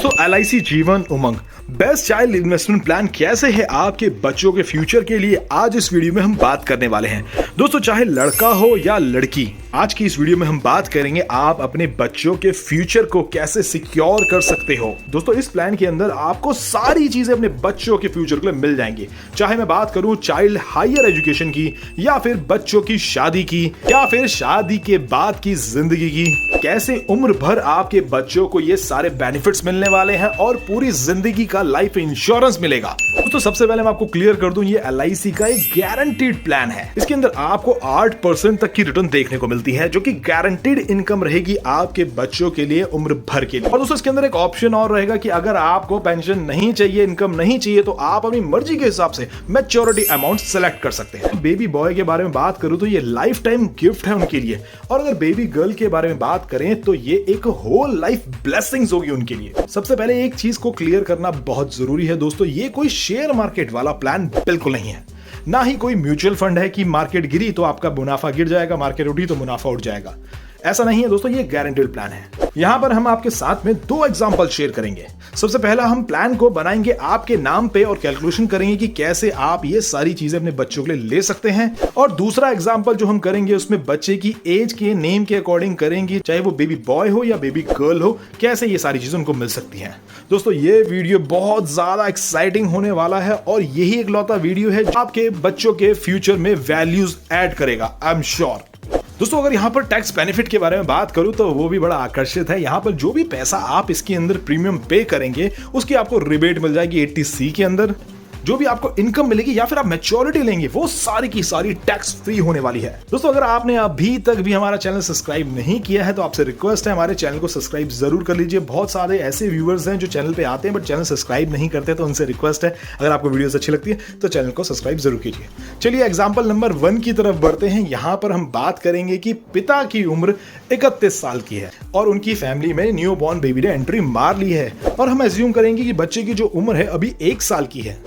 दोस्तों LIC Jeevan Umang best child investment plan कैसे है आपके बच्चों के फ्यूचर के लिए, आज इस वीडियो में हम बात करने वाले हैं। दोस्तों चाहे लड़का हो या लड़की, आज की इस वीडियो में हम बात करेंगे आप अपने बच्चों के फ्यूचर को कैसे सिक्योर कर सकते हो। दोस्तों इस प्लान के अंदर आपको सारी चीजें अपने बच्चों के फ्यूचर के लिए मिल जाएंगी, चाहे मैं बात करूं चाइल्ड हायर एजुकेशन की, या फिर बच्चों की शादी की, या फिर शादी के बाद की जिंदगी की। कैसे उम्र भर आपके बच्चों को ये सारे बेनिफिट्स मिलने वाले हैं और पूरी जिंदगी का लाइफ इंश्योरेंस मिलेगा। तो सबसे पहले मैं आपको क्लियर कर दूं, ये LIC का एक गारंटीड प्लान है। इसके अंदर आपको 8% तक की रिटर्न देखने को मिलती है, जो कि गारंटीड इनकम रहेगी आपके बच्चों के लिए उम्र भर के लिए। और दोस्तों इसके अंदर एक ऑप्शन और रहेगा कि अगर आपको पेंशन नहीं चाहिए, इनकम नहीं चाहिए, तो आप अपनी मर्जी के हिसाब से मैच्योरिटी अमाउंट सेलेक्ट कर सकते हैं। बेबी बॉय के बारे में बात करूं तो ये लाइफ टाइम गिफ्ट है उनके लिए, और अगर बेबी गर्ल के बारे में बात करें तो ये एक होल लाइफ ब्लेसिंग्स होगी उनके लिए। सबसे पहले एक चीज को क्लियर करना बहुत जरूरी है दोस्तों, ये कोई शेयर मार्केट वाला प्लान बिल्कुल नहीं है, ना ही कोई म्यूचुअल फंड है कि मार्केट गिरी तो आपका मुनाफा गिर जाएगा, मार्केट उठी तो मुनाफा उठ जाएगा। ऐसा नहीं है दोस्तों, ये गारंटीड प्लान है। यहां पर हम आपके साथ में 2 एग्जांपल शेयर करेंगे। सबसे पहला हम प्लान को बनाएंगे आपके नाम पे और कैलकुलेशन करेंगे कि कैसे आप ये सारी चीजें अपने बच्चों के लिए ले सकते हैं, और दूसरा एग्जांपल जो हम करेंगे उसमें बच्चे की एज के नेम के अकॉर्डिंग करेंगे, चाहे वो बेबी बॉय हो या बेबी गर्ल हो, कैसे ये सारी चीजें उनको मिल सकती हैं। दोस्तों ये वीडियो बहुत ज्यादा एक्साइटिंग होने वाला है और यही इकलौता वीडियो है जो आपके बच्चों के फ्यूचर में वैल्यूज ऐड करेगा, आई एम श्योर। दोस्तों अगर यहाँ पर टैक्स बेनिफिट के बारे में बात करूं तो वो भी बड़ा आकर्षित है। यहाँ पर जो भी पैसा आप इसके अंदर प्रीमियम पे करेंगे उसकी आपको रिबेट मिल जाएगी 80C के अंदर। जो भी आपको इनकम मिलेगी या फिर आप मैच्योरिटी लेंगे वो सारी की सारी टैक्स फ्री होने वाली है। दोस्तों अगर आपने अभी तक भी हमारा चैनल सब्सक्राइब नहीं किया है तो आपसे रिक्वेस्ट है हमारे चैनल को सब्सक्राइब जरूर कर लीजिए। बहुत सारे ऐसे व्यूअर्स हैं जो चैनल पे आते हैं बट चैनल सब्सक्राइब नहीं करते, तो उनसे रिक्वेस्ट है अगर आपको वीडियोस अच्छी लगती है तो चैनल को सब्सक्राइब जरूर कीजिए। चलिए एग्जाम्पल नंबर 1 की तरफ बढ़ते हैं। यहाँ पर हम बात करेंगे कि पिता की उम्र 31 साल की है और उनकी फैमिली में न्यू बॉर्न बेबी ने एंट्री मार ली है, और हम एज्यूम करेंगे कि बच्चे की जो उम्र है अभी 1 साल की है।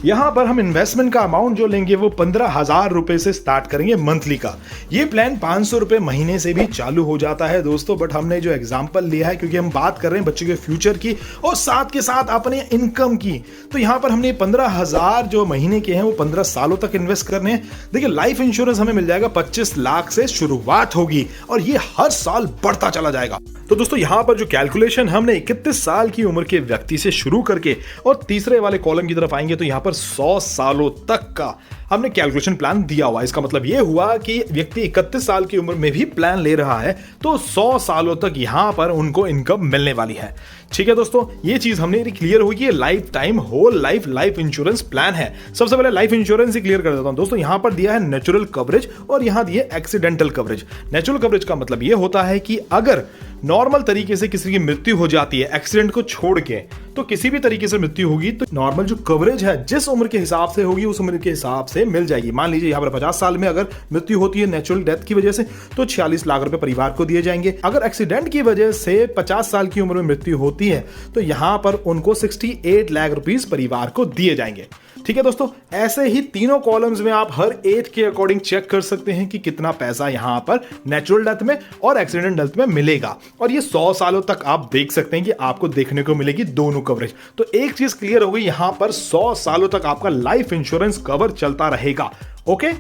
यहां पर हम इन्वेस्टमेंट का अमाउंट जो लेंगे वो 15,000 रुपए से स्टार्ट करेंगे मंथली का। ये प्लान 500 रुपए महीने से भी चालू हो जाता है दोस्तों, बट हमने जो एग्जांपल लिया है क्योंकि हम बात कर रहे हैं बच्चे के फ्यूचर की और साथ के साथ अपने इनकम की, तो यहां पर हमने 15,000 जो महीने के हैं वो 15 सालों तक इन्वेस्ट करने हैं। देखिए लाइफ इंश्योरेंस हमें मिल जाएगा 25 लाख से शुरुआत होगी और ये हर साल बढ़ता चला जाएगा। तो दोस्तों यहां पर जो कैलकुलेशन हमने 31 साल की उम्र के व्यक्ति से शुरू करके और तीसरे वाले कॉलम की तरफ आएंगे तो यहां पर 100 सालों तक का हमने कैलकुलेशन प्लान दिया हुआ है। इसका मतलब यह हुआ कि व्यक्ति 31 साल की उम्र में भी प्लान ले रहा है तो 100 सालों तक यहां पर उनको इनकम मिलने वाली है। ठीक है दोस्तों, ये चीज हमने क्लियर होगी, life time whole life insurance plan है। सबसे पहले लाइफ इंश्योरेंस ही क्लियर कर देता हूं दोस्तों। यहां पर दिया है नेचुरल कवरेज और यहां दिया एक्सीडेंटल कवरेज। नेचुरल कवरेज का मतलब यह होता है कि अगर नॉर्मल तरीके से किसी की मृत्यु हो जाती है एक्सीडेंट को छोड़ के, तो किसी भी तरीके से मृत्यु होगी तो नॉर्मल जो कवरेज है जिस उम्र के हिसाब से होगी उस उम्र के हिसाब से मिल जाएगी। मान लीजिए यहाँ पर 50 साल में अगर मृत्यु होती है नेचुरल डेथ की वजह से तो 46 लाख रुपए परिवार को दिए जाएंगे। अगर एक्सीडेंट की वजह से 50 साल की उम्र में मृत्यु होती है तो यहां पर उनको 68 लाख रुपीस परिवार को दिए जाएंगे। ठीक है दोस्तों, ऐसे ही तीनों कॉलम्स में आप हर एज के अकॉर्डिंग चेक कर सकते हैं कि कितना पैसा यहां पर नेचुरल डेथ में और एक्सीडेंट डेथ में मिलेगा, और ये 100 सालों तक आप देख सकते हैं कि आपको देखने को मिलेगी दोनों कवरेज। तो एक चीज क्लियर हो गई, यहां पर 100 सालों तक आपका लाइफ इंश्योरेंस कवर चलता रहेगा। ओके,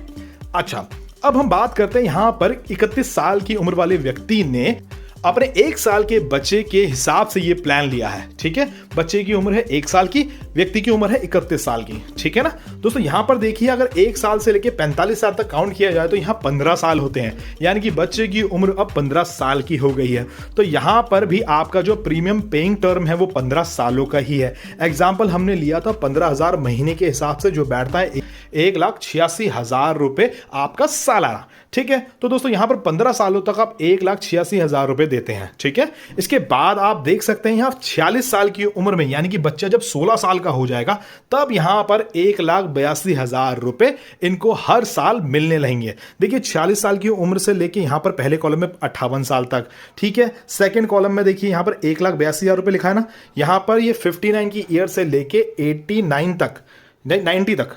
अच्छा अब हम बात करते हैं यहां पर 31 साल की उम्र वाले व्यक्ति ने अपने 1 साल के बच्चे के हिसाब से ये प्लान लिया है। ठीक है, बच्चे की उम्र है 1 साल की, व्यक्ति की उम्र है 31 साल की। ठीक है ना दोस्तों, यहां पर देखिए अगर 1 साल से लेके 45 साल तक काउंट किया जाए तो यहां 15 साल होते हैं, यानी कि बच्चे की उम्र अब 15 साल की हो गई है। तो यहां पर भी आपका जो प्रीमियम पेइंग टर्म है वो 15 सालों का ही है। एग्जाम्पल हमने लिया था 15,000 महीने के हिसाब से जो बैठता है 1,86,000 रुपए आपका सालाना। ठीक है, तो दोस्तों यहां पर 15 सालों तक आप 1,86,000 रुपए देते हैं। ठीक है, इसके बाद आप देख सकते हैं यहां 46 साल की उम्र में, यानी कि बच्चा जब 16 साल का हो जाएगा तब यहां पर 1,82,000 रुपए इनको हर साल मिलने लगेंगे। देखिए 46 साल की उम्र से लेके यहां पर पहले कॉलम में 58 साल तक। ठीक है, सेकंड कॉलम में देखिए यहां पर 1,82,000 रुपए लिखा है ना, यहां पर ये 59 की ईयर से लेके 89 तक 90 तक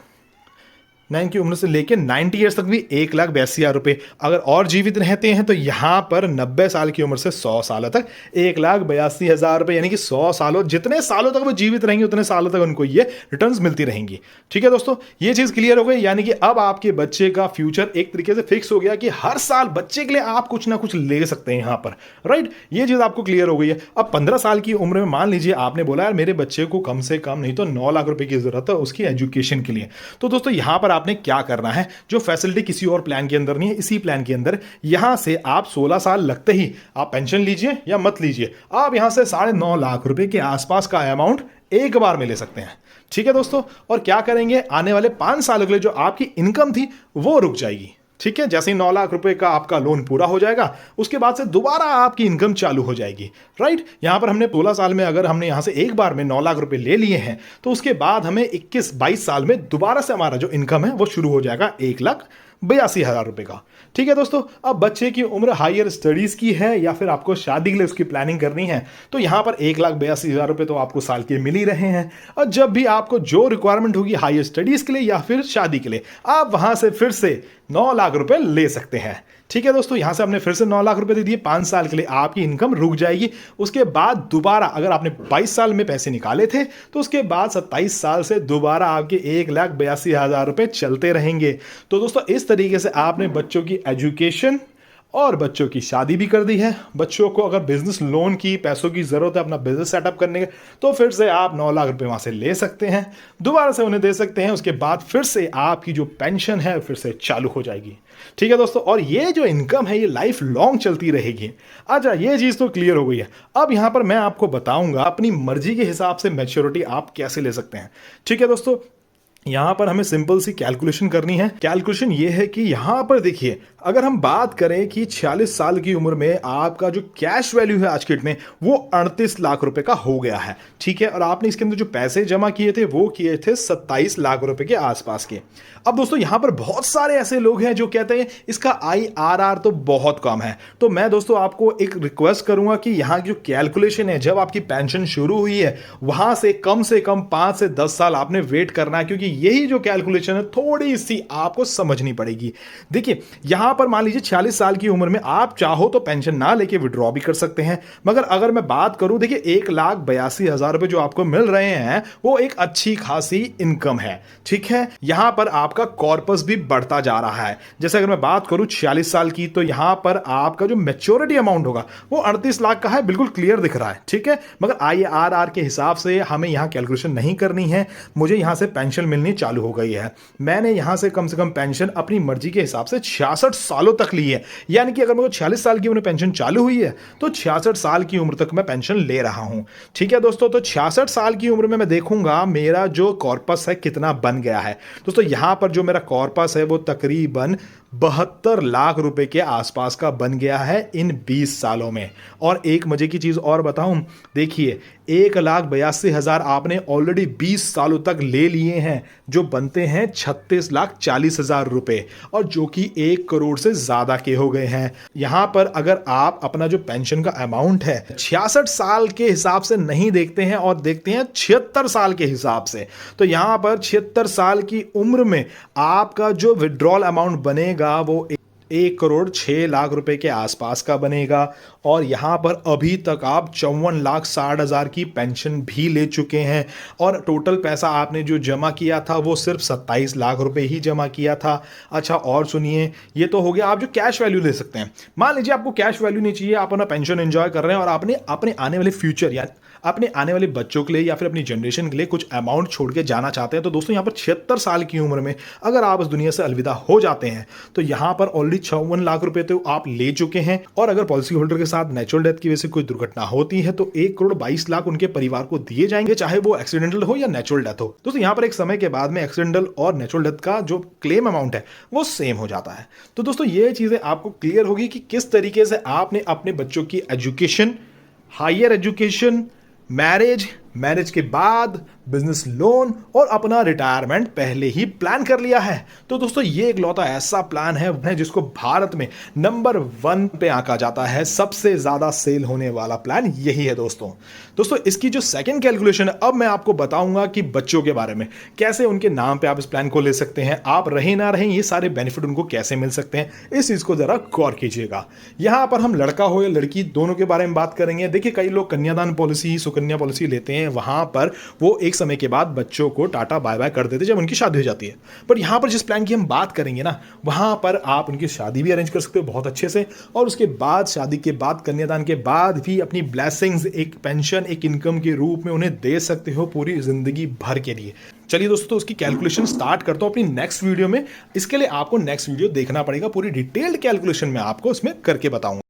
9 की उम्र से लेकर 90 ईयर्स तक भी 1,82,000 रुपये। अगर और जीवित रहते हैं तो यहाँ पर 90 साल की उम्र से 100 सालों तक 1,82,000 रुपये, यानी कि 100 सालों, जितने सालों तक वो जीवित रहेंगे उतने सालों तक उनको ये रिटर्न्स मिलती रहेंगी। ठीक है दोस्तों, ये चीज़ क्लियर हो गई। यानी कि अब आपके बच्चे का फ्यूचर एक तरीके से फिक्स हो गया कि हर साल बच्चे के लिए आप कुछ ना कुछ ले सकते हैं यहाँ पर, राइट। ये चीज़ आपको क्लियर हो गई है। अब 15 साल की उम्र में मान लीजिए आपने बोला यार मेरे बच्चे को कम से कम नहीं तो 9 लाख रुपए की जरूरत है उसकी एजुकेशन के लिए। तो दोस्तों यहाँ पर आपने क्या करना है, जो फैसिलिटी किसी और प्लान के अंदर नहीं है, इसी प्लान के अंदर यहां से आप 16 साल लगते ही आप पेंशन लीजिए या मत लीजिए, आप यहां से 9.5 लाख रुपए के आसपास का अमाउंट एक बार में ले सकते हैं। ठीक है दोस्तों, और क्या करेंगे, आने वाले 5 सालों के लिए जो आपकी इनकम थी वो रुक जाएगी। ठीक है, जैसे ही 9 लाख रुपए का आपका लोन पूरा हो जाएगा उसके बाद से दोबारा आपकी इनकम चालू हो जाएगी, राइट। यहां पर हमने 16 साल में अगर हमने यहां से एक बार में 9 लाख रुपए ले लिए हैं तो उसके बाद हमें 21-22 साल में दोबारा से हमारा जो इनकम है वो शुरू हो जाएगा 1,82,000 रुपए का। ठीक है दोस्तों, अब बच्चे की उम्र हायर स्टडीज की है या फिर आपको शादी के लिए उसकी प्लानिंग करनी है तो यहां पर 1,82,000 रुपए तो आपको साल के मिल ही रहे हैं। और जब भी आपको जो रिक्वायरमेंट होगी हायर स्टडीज के लिए या फिर शादी के लिए, आप वहां से फिर से 9 लाख रुपए ले सकते हैं। ठीक है दोस्तों, यहां से हमने फिर से 9 लाख रुपए दे दिए, 5 साल के लिए आपकी इनकम रुक जाएगी। उसके बाद दोबारा अगर आपने 22 साल में पैसे निकाले थे तो उसके बाद 27 साल से दोबारा आपके 1,82,000 रुपए चलते रहेंगे। तो दोस्तों इस तरीके से आपने बच्चों की एजुकेशन और बच्चों की शादी भी कर दी है। बच्चों को अगर बिजनेस लोन की पैसों की जरूरत है अपना बिजनेस सेटअप करने के, तो फिर से आप 9 लाख रुपए वहां से ले सकते हैं, दोबारा से उन्हें दे सकते हैं। उसके बाद फिर से आपकी जो पेंशन है फिर से चालू हो जाएगी। ठीक है दोस्तों, और ये जो इनकम है ये लाइफ लॉन्ग चलती रहेगी। अच्छा, ये चीज तो क्लियर हो गई है। अब यहां पर मैं आपको बताऊंगा अपनी मर्जी के हिसाब से मैच्योरिटी आप कैसे ले सकते हैं। ठीक है दोस्तों, यहां पर हमें सिंपल सी कैलकुलेशन करनी है। कैलकुलेशन ये है कि यहां पर देखिए, अगर हम बात करें कि 46 साल की उम्र में आपका जो कैश वैल्यू है आज के डेट में वो 38 लाख रुपए का हो गया है। ठीक है, और आपने इसके अंदर जो पैसे जमा किए थे वो किए थे 27 लाख रुपए के आसपास के। अब दोस्तों यहां पर बहुत सारे ऐसे लोग हैं जो कहते हैं इसका IRR तो बहुत कम है। तो मैं दोस्तों आपको एक रिक्वेस्ट करूंगा कि यहां की जो कैलकुलेशन है, जब आपकी पेंशन शुरू हुई है वहां से कम 5 से 10 साल आपने वेट करना है, क्योंकि यही जो कैलकुलेशन है थोड़ी सी आपको समझनी पड़ेगी। देखिए यहां पर मान लीजिए 46 साल की उम्र में आप चाहो तो पेंशन ना लेके विड्रॉ भी कर सकते हैं, मगर अगर मैं बात करूं, देखिए 1,82,000 रुपए जो आपको मिल रहे हैं वो एक अच्छी खासी इनकम है। ठीक है, यहां पर आपका कॉर्पस भी बढ़ता जा रहा है। जैसे अगर मैं बात करूं 46 साल की, तो यहां पर आपका जो मैच्योरिटी अमाउंट होगा वो 38 लाख का है, बिल्कुल क्लियर दिख रहा है। ठीक है, मगर IRR के हिसाब से हमें यहां कैलकुलेशन नहीं करनी है। मुझे यहां से पेंशन मिलनी चालू हो गई है। मैंने यहां से कम पेंशन अपनी मर्जी के हिसाब से 66 सालों तक ली है। यानी कि अगर मेरे को 46 साल की उम्र पेंशन चालू हुई है तो 66 साल की उम्र तक मैं पेंशन ले रहा हूं। ठीक है दोस्तों, तो 66 साल की उम्र में मैं देखूंगा मेरा जो कॉर्पस है कितना बन गया है। दोस्तों यहां पर जो मेरा कॉर्पस है वो तकरीबन 72 लाख रुपए के आसपास का बन गया है इन 20 सालों में। और एक मजे की चीज और बताऊं, देखिए 1,82,000 आपने ऑलरेडी 20 सालों तक ले लिए हैं, जो बनते हैं 36,40,000 रुपए, और जो कि 1 करोड़ से ज्यादा के हो गए हैं। यहां पर अगर आप अपना जो पेंशन का अमाउंट है 66 साल के हिसाब से नहीं देखते हैं और देखते हैं 76 साल के हिसाब से, तो यहां पर 76 साल की उम्र में आपका जो विड्रॉल अमाउंट बनेगा वो 1,06,00,000 रुपए के आसपास का बनेगा। और यहां पर अभी तक आप 54,60,000 की पेंशन भी ले चुके हैं, और टोटल पैसा आपने जो जमा किया था वो सिर्फ 27 लाख रुपए ही जमा किया था। अच्छा, और सुनिए, ये तो हो गया आप जो कैश वैल्यू ले सकते हैं। मान लीजिए आपको कैश वैल्यू नहीं चाहिए, आप अपना पेंशन एंजॉय कर रहे हैं और आपने अपने आने वाले फ्यूचर या अपने आने वाले बच्चों के लिए या फिर अपनी जनरेशन के लिए कुछ अमाउंट छोड़ के जाना चाहते हैं, तो दोस्तों यहाँ पर 76 साल की उम्र में अगर आप इस दुनिया से अलविदा हो जाते हैं तो यहाँ पर ऑलरेडी 54 लाख रुपए तो आप ले चुके हैं। और अगर पॉलिसी होल्डर के साथ नेचुरल डेथ की वजह से कोई दुर्घटना होती है तो 1,22,00,000 उनके परिवार को दिए जाएंगे, चाहे वो एक्सीडेंटल हो या नेचुरल डेथ हो। दोस्तों यहाँ पर एक समय के बाद में एक्सीडेंटल और नेचुरल डेथ का जो क्लेम अमाउंट है वो सेम हो जाता है। तो दोस्तों ये चीजें आपको क्लियर होगी कि किस तरीके से आपने अपने बच्चों की एजुकेशन, हायर एजुकेशन, मैरिज के बाद बिजनेस लोन और अपना रिटायरमेंट पहले ही प्लान कर लिया है। तो दोस्तों ये इकलौता ऐसा प्लान है जिसको भारत में नंबर 1 पे आंका जाता है। सबसे ज्यादा सेल होने वाला प्लान यही है दोस्तों इसकी जो सेकंड कैलकुलेशन है, अब मैं आपको बताऊंगा कि बच्चों के बारे में कैसे उनके नाम पे आप इस प्लान को ले सकते हैं, आप रहे ना रहें ये सारे बेनिफिट उनको कैसे मिल सकते हैं, इस चीज को जरा गौर कीजिएगा। यहां पर हम लड़का हो या लड़की दोनों के बारे में बात करेंगे। देखिए कई लोग कन्यादान पॉलिसी, सुकन्या पॉलिसी लेते हैं, वहां पर वो एक समय के बाद बच्चों को टाटा बाय बाय कर देते हैं जब उनकी शादी हो जाती है। पर यहां पर जिस प्लान की हम बात करेंगे ना, वहां पर आप उनकी शादी भी अरेंज कर सकते हो बहुत अच्छे से, और उसके बाद शादी के बाद कन्यादान के बाद भी अपनी ब्लेसिंग्स, एक पेंशन, एक इनकम के रूप में उन्हें दे सकते हो पूरी जिंदगी भर के लिए। चलिए दोस्तों उसकी कैलकुलेशन स्टार्ट करता हूं अपनी नेक्स्ट वीडियो में। इसके लिए आपको नेक्स्ट वीडियो देखना पड़ेगा, पूरी डिटेल्ड कैलकुलेशन में आपको इसमें करके बताऊंगा।